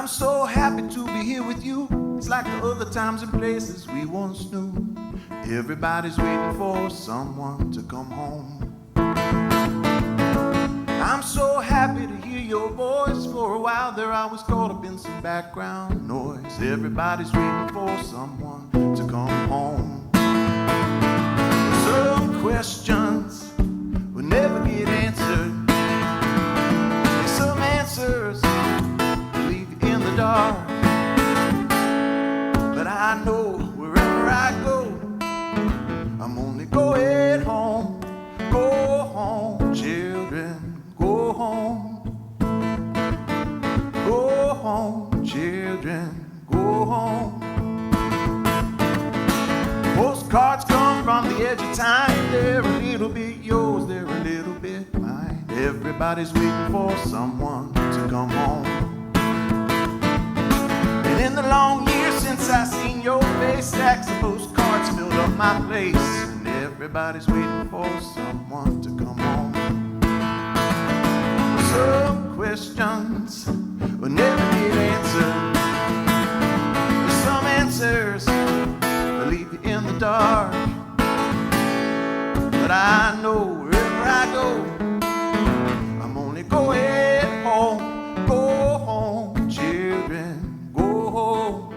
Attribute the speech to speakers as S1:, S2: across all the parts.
S1: I'm so happy to be here with you. It's like the other times and places we once knew. Everybody's waiting for someone to come home. I'm so happy to hear your voice. For a while there I was caught up in some background noise. Everybody's waiting for someone to come home. Some questions will never get answered. There's some answers leave you in the dark. But I know wherever I go, I'm only going home. Go home, children, go home. Go home, children, go home. Postcards come from the edge of time. They're a little bit yours, they're a little bit mine. Everybody's waiting for someone to come home. And in the long years since I seen your face, stacks of postcards filled up my place. And everybody's waiting for someone to come home. Some questions will never get answered. There's some answers that leave you in the dark. But I know wherever I go, I'm only going home. Go home, children, go home.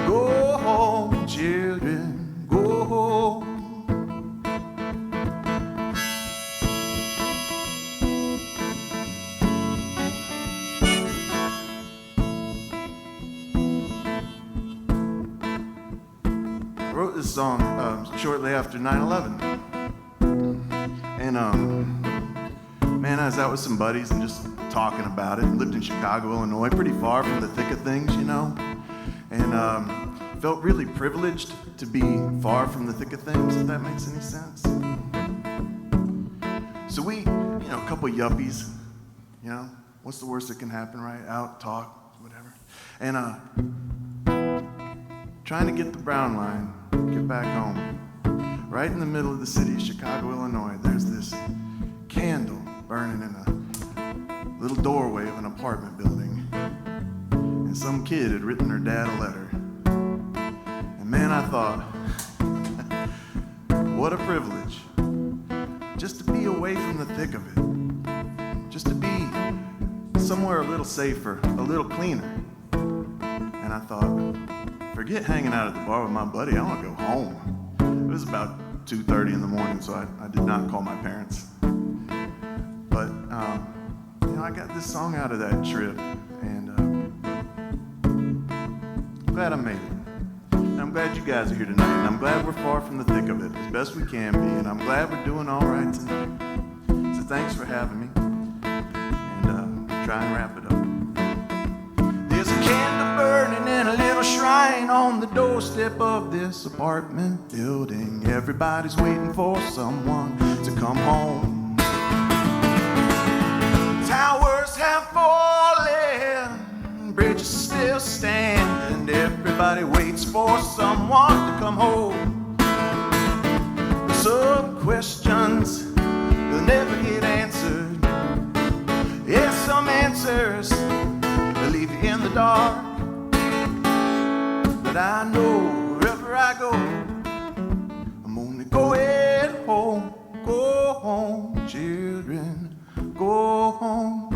S1: Go home, children, go home. I wrote this song shortly after 9/11. And man, I was out with some buddies and just talking about it. Lived in Chicago, Illinois, pretty far from the thick of things, you know. And felt really privileged to be far from the thick of things, if that makes any sense. So we, you know, a couple yuppies, you know, what's the worst that can happen, right? Out, talk, whatever. And trying to get the Brown line, get back home. Right in the middle of the city of Chicago, Illinois, there's this candle burning in a little doorway of an apartment building. And some kid had written her dad a letter. And man, I thought, what a privilege. Just to be away from the thick of it. Just to be somewhere a little safer, a little cleaner. And I thought, forget hanging out at the bar with my buddy, I want to go home. It was about 2:30 in the morning, so I did not call my parents. But, you know, I got this song out of that trip, and I'm glad I made it. And I'm glad you guys are here tonight, and I'm glad we're far from the thick of it, as best we can be, and I'm glad we're doing all right tonight. So thanks for having me, and try and wrap it up. There's a candle burning in a little shrine on the doorstep of this apartment building. Everybody's waiting for someone to come home. Towers have fallen, bridges still stand, and everybody waits for someone to come home. Some questions will never get answered. Yes, some answers will leave you in the dark. But I know wherever I go, I'm only going home. Go home, children, go home.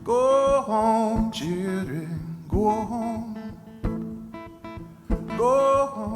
S1: Go home, children, go home. Go home.